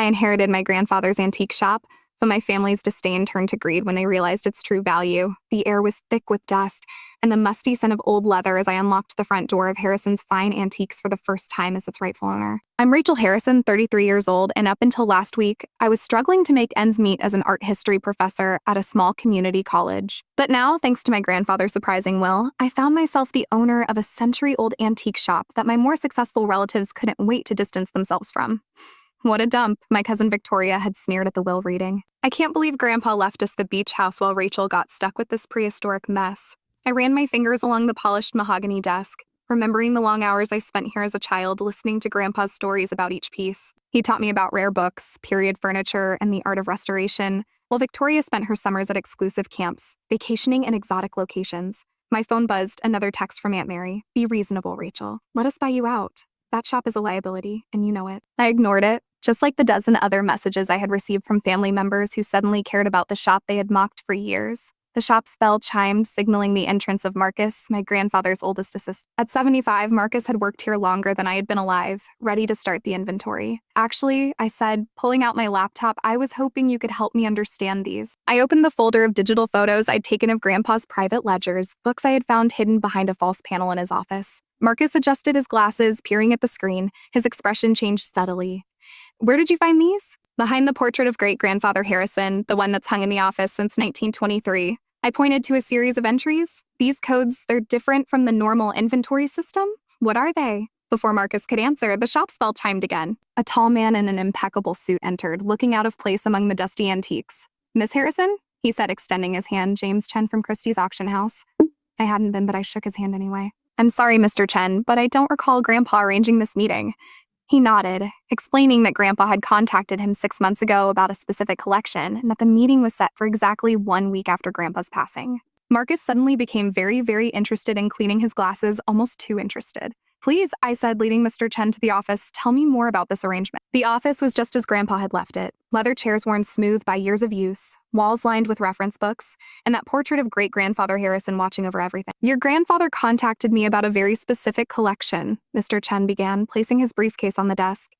I inherited my grandfather's antique shop, but my family's disdain turned to greed when they realized its true value. The air was thick with dust and the musty scent of old leather as I unlocked the front door of Harrison's fine antiques for the first time as its rightful owner. I'm Rachel Harrison, 33 years old, and up until last week, I was struggling to make ends meet as an art history professor at a small community college. But now, thanks to my grandfather's surprising will, I found myself the owner of a century-old antique shop that my more successful relatives couldn't wait to distance themselves from. What a dump, my cousin Victoria had sneered at the will reading. I can't believe Grandpa left us the beach house while Rachel got stuck with this prehistoric mess. I ran my fingers along the polished mahogany desk, remembering the long hours I spent here as a child listening to Grandpa's stories about each piece. He taught me about rare books, period furniture, and the art of restoration, while Victoria spent her summers at exclusive camps, vacationing in exotic locations. My phone buzzed, another text from Aunt Mary. Be reasonable, Rachel. Let us buy you out. That shop is a liability, and you know it. I ignored it, just like the dozen other messages I had received from family members who suddenly cared about the shop they had mocked for years. The shop's bell chimed, signaling the entrance of Marcus, my grandfather's oldest assistant. At 75, Marcus had worked here longer than I had been alive, ready to start the inventory. Actually, I said, pulling out my laptop, I was hoping you could help me understand these. I opened the folder of digital photos I'd taken of Grandpa's private ledgers, books I had found hidden behind a false panel in his office. Marcus adjusted his glasses, peering at the screen. His expression changed steadily. Where did you find these? Behind the portrait of great-grandfather Harrison, the one that's hung in the office since 1923. I pointed to a series of entries. These codes, they're different from the normal inventory system. What are they? Before Marcus could answer, the shop's bell chimed again. A tall man in an impeccable suit entered, looking out of place among the dusty antiques. Miss Harrison? He said, extending his hand. James Chen from Christie's auction house. I hadn't been, but I shook his hand anyway. I'm sorry, Mr. Chen, but I don't recall Grandpa arranging this meeting. He nodded, explaining that Grandpa had contacted him 6 months ago about a specific collection and that the meeting was set for exactly 1 week after Grandpa's passing. Marcus suddenly became very, very interested in cleaning his glasses, almost too interested. Please, I said, leading Mr. Chen to the office, tell me more about this arrangement. The office was just as Grandpa had left it. Leather chairs worn smooth by years of use, walls lined with reference books, and that portrait of great-grandfather Harrison watching over everything. Your grandfather contacted me about a very specific collection, Mr. Chen began, placing his briefcase on the desk.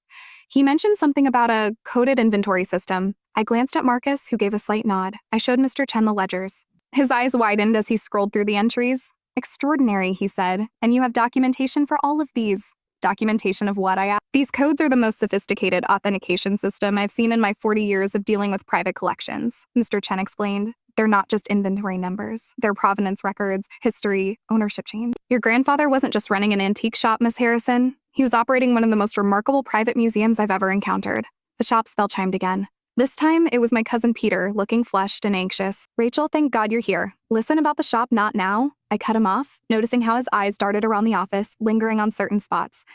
He mentioned something about a coded inventory system. I glanced at Marcus, who gave a slight nod. I showed Mr. Chen the ledgers. His eyes widened as he scrolled through the entries. Extraordinary, he said, and you have documentation for all of these. Documentation of what, I asked? These codes are the most sophisticated authentication system I've seen in my 40 years of dealing with private collections, Mr. Chen explained. They're not just inventory numbers. They're provenance records, history, ownership chains. Your grandfather wasn't just running an antique shop, Miss Harrison. He was operating one of the most remarkable private museums I've ever encountered. The shop's bell chimed again. This time, it was my cousin Peter, looking flushed and anxious. Rachel, thank God you're here. Listen about the shop, not now. I cut him off, noticing how his eyes darted around the office, lingering on certain spots.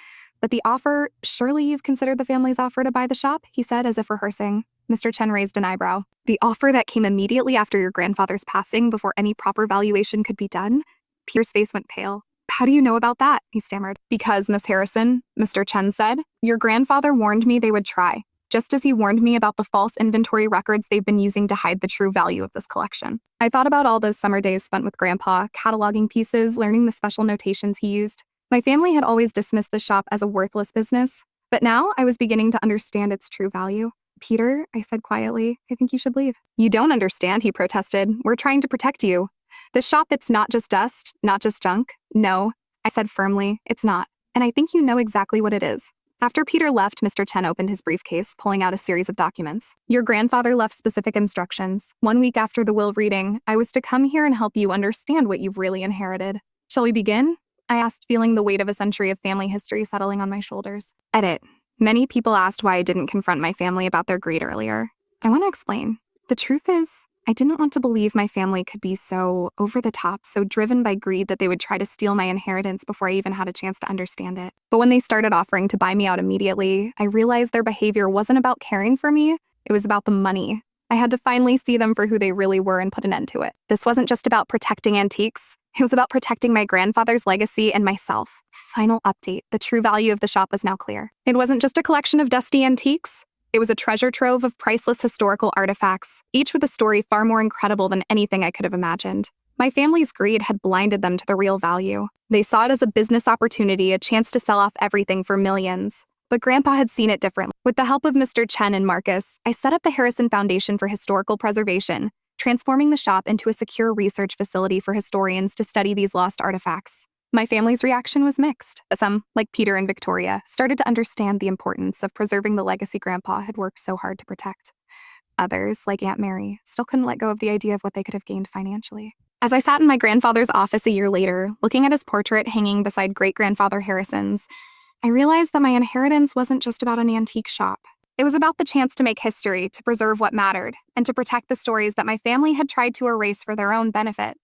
But the offer, surely you've considered the family's offer to buy the shop, he said, as if rehearsing. Mr. Chen raised an eyebrow. The offer that came immediately after your grandfather's passing before any proper valuation could be done? Peter's face went pale. How do you know about that? He stammered. Because, Miss Harrison, Mr. Chen said, your grandfather warned me they would try. Just as he warned me about the false inventory records they've been using to hide the true value of this collection. I thought about all those summer days spent with Grandpa, cataloging pieces, learning the special notations he used. My family had always dismissed the shop as a worthless business, but now I was beginning to understand its true value. Peter, I said quietly, I think you should leave. You don't understand, he protested. We're trying to protect you. The shop, it's not just dust, not just junk. No, I said firmly, it's not. And I think you know exactly what it is. After Peter left, Mr. Chen opened his briefcase, pulling out a series of documents. Your grandfather left specific instructions. 1 week after the will reading, I was to come here and help you understand what you've really inherited. Shall we begin? I asked, feeling the weight of a century of family history settling on my shoulders. Edit. Many people asked why I didn't confront my family about their greed earlier. I want to explain. The truth is, I didn't want to believe my family could be so over the top, so driven by greed that they would try to steal my inheritance before I even had a chance to understand it. But when they started offering to buy me out immediately, I realized their behavior wasn't about caring for me, it was about the money. I had to finally see them for who they really were and put an end to it. This wasn't just about protecting antiques. It was about protecting my grandfather's legacy and myself. Final update. The true value of the shop was now clear. It wasn't just a collection of dusty antiques. It was a treasure trove of priceless historical artifacts, each with a story far more incredible than anything I could have imagined. My family's greed had blinded them to the real value. They saw it as a business opportunity, a chance to sell off everything for millions. But Grandpa had seen it differently. With the help of Mr. Chen and Marcus, I set up the Harrison Foundation for Historical Preservation, transforming the shop into a secure research facility for historians to study these lost artifacts. My family's reaction was mixed. Some, like Peter and Victoria, started to understand the importance of preserving the legacy Grandpa had worked so hard to protect. Others, like Aunt Mary, still couldn't let go of the idea of what they could have gained financially. As I sat in my grandfather's office a year later, looking at his portrait hanging beside great-grandfather Harrison's, I realized that my inheritance wasn't just about an antique shop. It was about the chance to make history, to preserve what mattered, and to protect the stories that my family had tried to erase for their own benefit.